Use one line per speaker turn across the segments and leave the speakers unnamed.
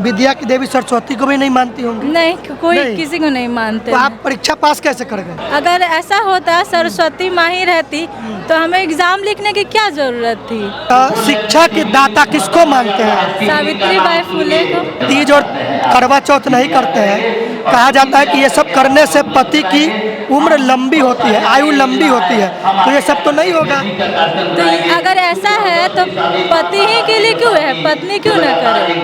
विद्या की देवी सरस्वती को भी नहीं मानती होंगी?
नहीं, कोई
नहीं।
किसी को नहीं मानते।
तो आप परीक्षा पास कैसे कर गए?
अगर ऐसा होता सरस्वती माँ ही रहती तो हमें एग्जाम लिखने की क्या जरूरत थी।
शिक्षा के दाता किसको मानते हैं?
सावित्रीबाई फुले को।
तीज और करवा चौथ नहीं करते हैं। कहा जाता है कि ये सब करने से पति की उम्र लंबी होती है, आयु लंबी होती है, तो ये सब तो नहीं होगा।
तो अगर ऐसा है तो पति ही के लिए क्यों है, पत्नी क्यों न करे?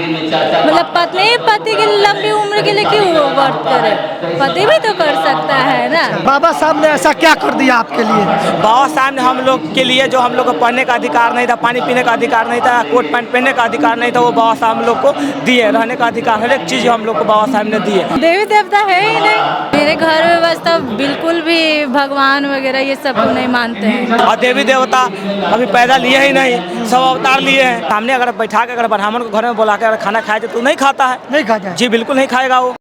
मतलब पत्नी ही पति की लंबी उम्र के लिए क्यों वर्त करे? पति भी तो कर सकता है ना।
बाबा साहब ने ऐसा क्या कर दिया आपके लिए?
बाबा साहब ने हम लोग के लिए, जो हम लोग को पढ़ने का अधिकार नहीं था, पानी पीने का अधिकार नहीं था, कोट पैंट पहनने का अधिकार नहीं था, वो बाबा साहब हम लोग को दिए। रहने का अधिकार, हर एक चीज़ हम लोग को बाबा साहब ने दिए।
देवी देवता है ही नहीं। मेरे घर में बस तो बिल्कुल भी भगवान वगैरह ये सब को नहीं मानते हैं।
और देवी देवता कभी पैदा लिए ही नहीं, सब अवतार लिए हैं। सामने अगर बैठा के अगर ब्राह्मण को घर में बुला के अगर खाना खाए तो नहीं खाता है।
नहीं खाता है?
जी बिल्कुल नहीं खाएगा वो।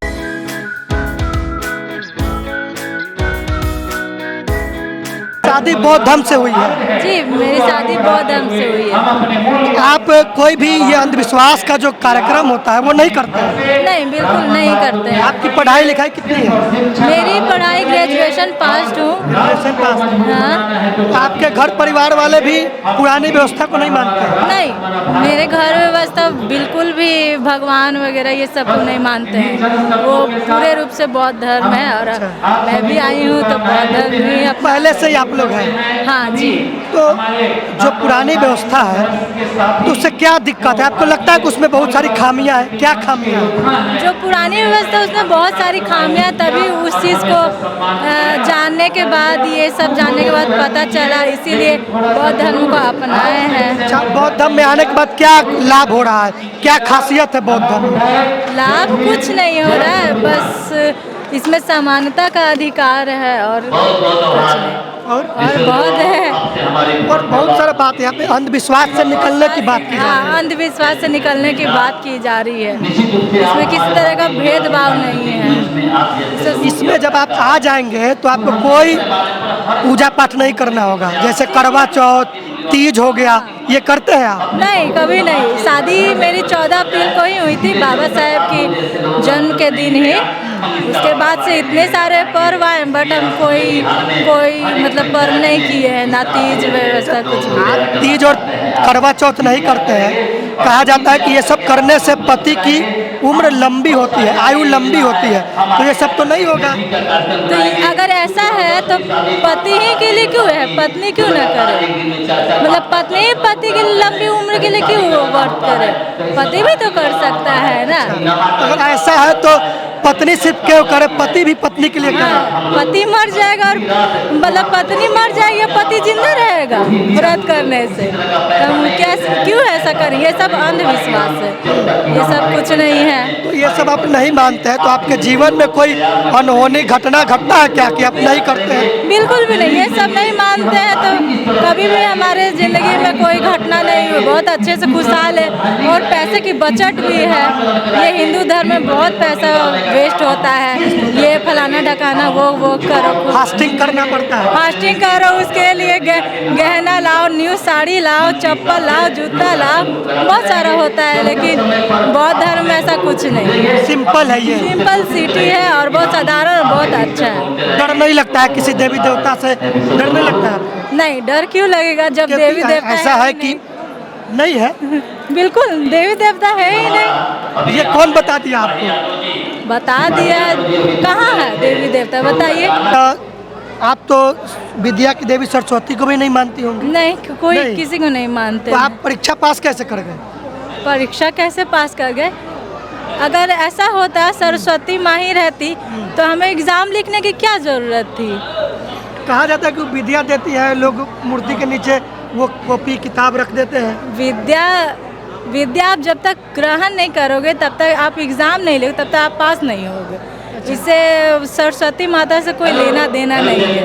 शादी बहुत धर्म से हुई है?
जी, मेरी शादी बहुत ढंग से हुई है।
आप कोई भी ये अंधविश्वास का जो कार्यक्रम होता है वो नहीं करते हैं?
नहीं, बिल्कुल नहीं करते हैं।
आपकी पढ़ाई लिखाई कितनी है?
मेरी पढ़ाई ग्रेजुएशन पास हूँ।
Graduation pass.
हाँ।
आपके घर परिवार वाले भी पुरानी व्यवस्था को नहीं मानते?
नहीं, मेरे घर में बस तो बिल्कुल भी भगवान वगैरह ये सब को नहीं मानते हैं। वो पूरे रूप से बौद्ध धर्म है और मैं भी आई हूँ तो बौद्ध धर्म ही
पहले से ही आप लोग हैं?
हाँ जी।
तो जो पुरानी व्यवस्था है तो उससे क्या दिक्कत है? आपको लगता है कि उसमें बहुत सारी खामियां हैं? क्या खामियां हैं?
जो पुरानी व्यवस्था उसमें बहुत सारी खामियां, तभी उस चीज़ को जानने के बाद, ये सब जानने के बाद पता चला, इसीलिए बौद्ध धर्म को अपनाए हैं।
अच्छा, बौद्ध धर्म में आने के बाद क्या लाभ हो रहा है? क्या खासियत है बौद्ध धर्म में?
लाभ कुछ नहीं हो रहा है, बस इसमें समानता का अधिकार है और कुछ नहीं। और बहुत है।
और बहुत सारा बात यहाँ पे अंधविश्वास से निकलने की बात की जा रही है।
हाँ, अंधविश्वास से निकलने की बात की जा रही है। इसमें किसी तरह का भेदभाव नहीं है।
इसमें जब आप आ जाएंगे तो आपको कोई पूजा पाठ नहीं करना होगा, जैसे करवा चौथ, तीज हो गया, ये करते हैं आप?
नहीं, कभी नहीं। शादी मेरी 14 अप्रैल को ही हुई थी, बाबा साहेब की जन्म के दिन ही। उसके बाद से इतने सारे पर्व आए, बट हम कोई मतलब पर्व नहीं किए हैं, ना तीज व्यवस्था कुछ भी।
तीज और करवा चौथ नहीं करते हैं। कहा जाता है कि ये सब करने से पति की उम्र लंबी होती है, आयु लंबी होती है, तो ये सब तो नहीं होगा।
तो अगर ऐसा है तो पति ही के लिए क्यों है, पत्नी क्यों न करे? मतलब पत्नी ही पति की लंबी उम्र के लिए क्यों वर्त करे? पति भी तो कर सकता है ना।
अगर ऐसा है तो पत्नी सिर्फ क्यों करे, पति भी पत्नी के लिए करे?
पति मर जाएगा और मतलब पत्नी मर जाएगी, पति जिंदा रहेगा व्रत करने से। तो कैसे, क्यों ऐसा करें? ये सब अंधविश्वास है, ये सब कुछ नहीं है।
तो ये सब आप नहीं मानते हैं तो आपके जीवन में कोई अनहोनी घटना घटता है क्या कि आप नहीं करते हैं?
बिल्कुल भी नहीं, ये सब नहीं मानते हैं तो कभी भी हमारे ज़िंदगी में कोई घटना नहीं हुई। बहुत अच्छे से खुशहाल है और पैसे की बचत भी है। ये हिंदू धर्म में बहुत पैसा वेस्ट होता है, ये फलाना ढकाना वो करो,
फास्टिंग करना पड़ता है।
फास्टिंग करो, उसके लिए गहना लाओ, न्यू साड़ी लाओ, चप्पल लाओ, जूता लाओ, बहुत सारा होता है। लेकिन बौद्ध धर्म में ऐसा कुछ नहीं है।
सिंपल है, ये
सिंपल सिटी है और बहुत साधारण और बहुत अच्छा है।
डर नहीं लगता है किसी देवी देवता से? डर नहीं लगता है?
नहीं, डर क्यों लगेगा जब देवी देवता
ऐसा है कि नहीं है?
बिल्कुल देवी देवता है ही नहीं।
ये कौन बता दिया आपको?
बता दिया। कहाँ है देवी देवता, बताइए।
आप तो विद्या की देवी सरस्वती को भी नहीं मानती होंगी?
नहीं, कोई
नहीं।
किसी को नहीं मानते।
तो आप परीक्षा पास कैसे कर गए?
परीक्षा कैसे पास कर गए? अगर ऐसा होता सरस्वती माँ ही रहती तो हमें एग्जाम लिखने की क्या जरूरत थी।
कहा जाता है कि विद्या देती है, लोग मूर्ति के नीचे वो कॉपी किताब रख देते हैं।
विद्या आप जब तक ग्रहण नहीं करोगे तब तक आप एग्जाम नहीं लोगे, तब तक आप पास नहीं होगे। इससे सरस्वती माता से कोई लेना देना नहीं है।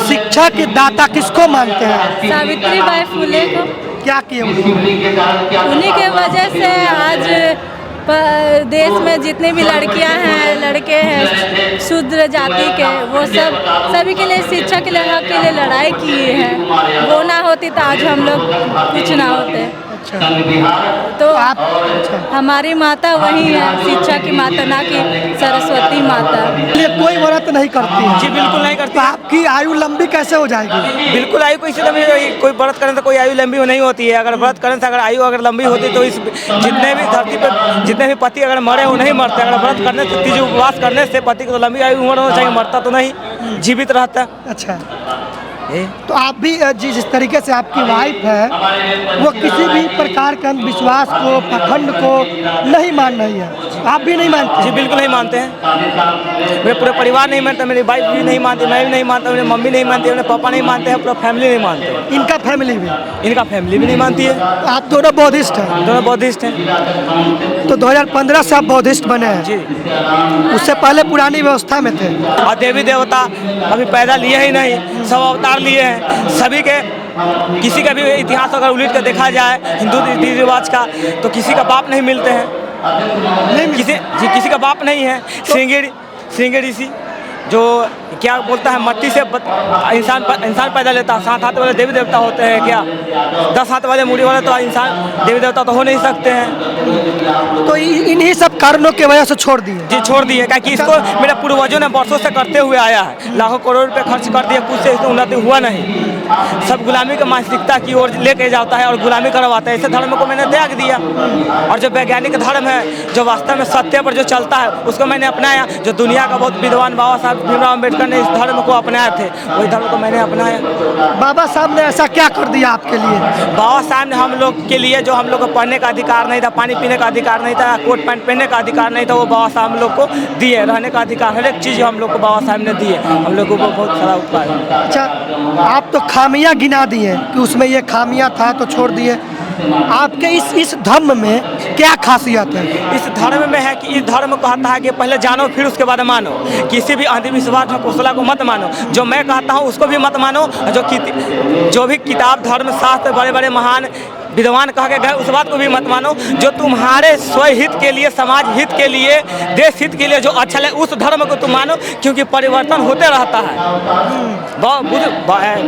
शिक्षा के दाता किसको मानते हैं?
सावित्रीबाई फुले को।
क्या किए?
उन्हीं के वजह से आज देश में जितनी भी लड़कियां हैं, लड़के हैं शूद्र जाति के, वो सभी के लिए शिक्षा के लिए, हक के लिए लड़ाई की है। वो ना होती तो आज हम लोग कुछ ना होते। तो
आप अच्छा,
हमारी माता वही है, शिक्षा की माता, ना कि सरस्वती माता।
ये कोई व्रत नहीं करती है,
जी बिल्कुल नहीं करती
तो आपकी आयु लंबी कैसे हो जाएगी?
बिल्कुल आयु कोई कोई व्रत करें तो कोई आयु लंबी नहीं होती है। अगर व्रत करें तो अगर आयु अगर लंबी होती तो इस जितने भी धरती पर जितने भी पति अगर मरे वो नहीं मरते। अगर व्रत करने से, तीज उपवास करने से पति को तो लंबी आयु उम्र होना चाहिए, मरता तो नहीं, जीवित रहता।
अच्छा, तो आप भी जिस तरीके से आपकी वाइफ है वो किसी भी प्रकार के अंधविश्वास को, पाखंड को नहीं मान रही है, आप भी नहीं मानते?
जी बिल्कुल नहीं मानते हैं। मेरे पूरे परिवार नहीं मानता, मेरी वाइफ भी नहीं मानती, मैं भी नहीं मानता, मेरी मम्मी नहीं मानती, मेरे पापा नहीं मानते हैं, पूरा फैमिली नहीं मानते।
इनका फैमिली भी?
इनका फैमिली भी नहीं मानती है।
आप दोनों बौद्धिस्ट हैं?
दोनों बौद्धिस्ट हैं।
तो 2015 से आप बौद्धिस्ट बने हैं?
जी।
उससे पहले पुरानी व्यवस्था में थे?
और देवी देवता अभी पैदा लिए ही नहीं, सब अवतार लिए हैं। सभी के किसी का भी इतिहास अगर उलट कर देखा जाए हिंदू रीति रिवाज का, तो किसी का बाप नहीं मिलते हैं, किसी का बाप नहीं है। श्रृंगी ऋषि जो क्या बोलता है, मट्टी से इंसान पैदा लेता है। 7 हाथ वाले देवी देवता होते हैं क्या? 10 हाथ वाले मुड़ी वाले तो इंसान देवी देवता तो हो नहीं सकते हैं।
तो इन्हीं सब कारणों की वजह से छोड़ दिए?
जी छोड़ दिए, क्योंकि इसको मेरे पूर्वजों ने वर्षों से करते हुए आया है। लाखों करोड़ रुपए खर्च कर दिए, कुछ से इसमें उन्नति हुआ नहीं। सब गुलामी की मानसिकता की ओर लेके जाता है और गुलामी करवाता है। ऐसे धर्म को मैंने त्याग दिया और जो वैज्ञानिक धर्म है, जो वास्तव में सत्य पर जो चलता है, उसको मैंने अपनाया। जो दुनिया का बहुत विद्वान बाबा साहब भीमराव अम्बेडकर ने इस धर्म को अपनाए थे, वही धर्म को मैंने अपनाया।
बाबा साहब ने ऐसा क्या कर दिया आपके लिए?
बाबा साहब ने हम लोग के लिए, जो हम लोग को पढ़ने का अधिकार नहीं था, पानी पीने का अधिकार नहीं था, कोट पैंट पहनने का अधिकार नहीं था, वो बाबा साहब हम लोग को दिए। रहने का अधिकार, हर एक चीज़ हम लोग को बाबा साहब ने दिए। हम लोगों को बहुत सारा उपकार है।
अच्छा, आप तो खामियां गिना दिए कि उसमें ये खामियां था तो छोड़ दिए। आपके इस धर्म में क्या खासियत है?
इस धर्म में है कि इस धर्म कहता है कि पहले जानो फिर उसके बाद मानो। किसी भी अंधविश्वास में कुशला को मत मानो। जो मैं कहता हूँ उसको भी मत मानो। जो भी किताब, धर्म शास्त्र, बड़े बड़े महान विद्वान कह के गए, उस बात को भी मत मानो। जो तुम्हारे स्वहित के लिए, समाज हित के लिए, देश हित के लिए जो अच्छा लगे, उस धर्म को तुम मानो, क्योंकि परिवर्तन होते रहता है।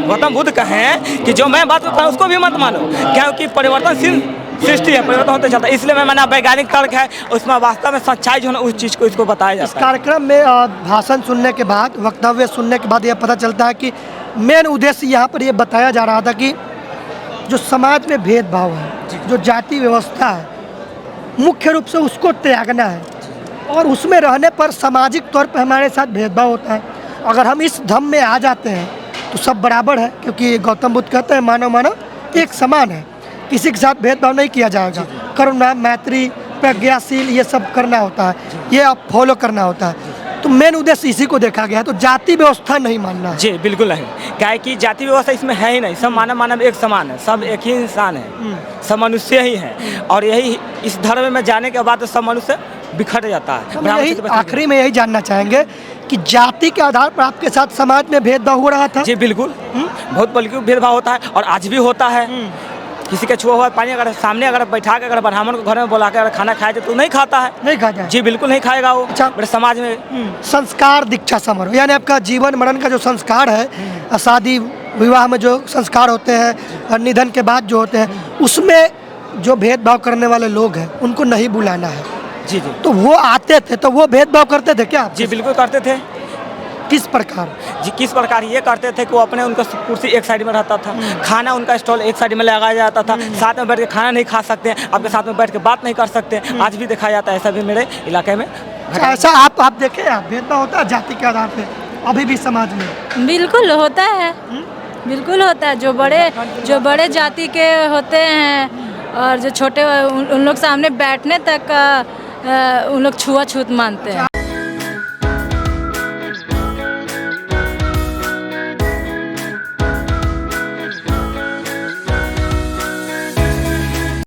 गौतम बुद्ध कहें कि जो मैं बात करता हूँ उसको भी मत मानो, क्योंकि परिवर्तनशील सृष्टि है, परिवर्तन होते चलता है। इसलिए मैं माना वैज्ञानिक तर्क है, उसमें वास्तव में सच्चाई जो है उस चीज़ को इसको बताया जाता है।
इस कार्यक्रम में भाषण सुनने के बाद, वक्तव्य सुनने के बाद यह पता चलता है कि मेन उद्देश्य यहाँ पर यह बताया जा रहा था कि जो समाज में भेदभाव है, जो जाति व्यवस्था है, मुख्य रूप से उसको त्यागना है। और उसमें रहने पर सामाजिक तौर पर हमारे साथ भेदभाव होता है। अगर हम इस धर्म में आ जाते हैं तो सब बराबर है, क्योंकि गौतम बुद्ध कहते हैं मानव एक समान है, किसी के साथ भेदभाव नहीं किया जाएगा। करुणा, मैत्री, प्रज्ञाशील, ये सब करना होता है, ये आप फॉलो करना होता है। तो मेन उद्देश्य इसी को देखा गया है। तो जाति व्यवस्था नहीं मानना है।
जी बिल्कुल नहीं, क्या है कि जाति व्यवस्था इसमें है ही नहीं। सब मानव एक समान है, सब एक ही इंसान है, सब मनुष्य ही है। और यही इस धर्म में जाने के बाद सब मनुष्य बिखर जाता है।
आखिरी में यही जानना चाहेंगे कि जाति के आधार पर आपके साथ समाज में भेदभाव हो रहा था?
जी बिल्कुल, बहुत बल्कि भेदभाव होता है और आज भी होता है। किसी का छुआ हुआ पानी अगर सामने अगर बैठा के अगर ब्राह्मण को घर में बुला के अगर खाना खाए तो नहीं खाता है। नहीं खाता है? जी बिल्कुल नहीं खाएगा वो। अच्छा, मेरे समाज में
संस्कार दीक्षा समारोह, यानी आपका जीवन मरण का जो संस्कार है, शादी विवाह में जो संस्कार होते हैं और निधन के बाद जो होते हैं, उसमें जो भेदभाव करने वाले लोग हैं उनको नहीं बुलाना है।
जी जी।
तो वो आते थे तो वो भेदभाव करते थे क्या?
जी बिल्कुल करते थे।
किस प्रकार?
जी किस प्रकार ये करते थे कि वो अपने, उनका कुर्सी एक साइड में रहता था, खाना उनका स्टॉल एक साइड में लगाया जाता था, साथ में बैठ के खाना नहीं खा सकते हैं, आपके साथ में बैठ के बात नहीं कर सकते। आज भी देखा जाता है ऐसा भी मेरे इलाके में।
ऐसा आप देखें, आप भेदभाव होता है जाति के आधार पे अभी भी समाज में?
बिल्कुल होता है, बिल्कुल होता है। जो बड़े जाति के होते हैं और जो छोटे, उन लोग सामने बैठने तक उन लोग छुआछूत मानते हैं।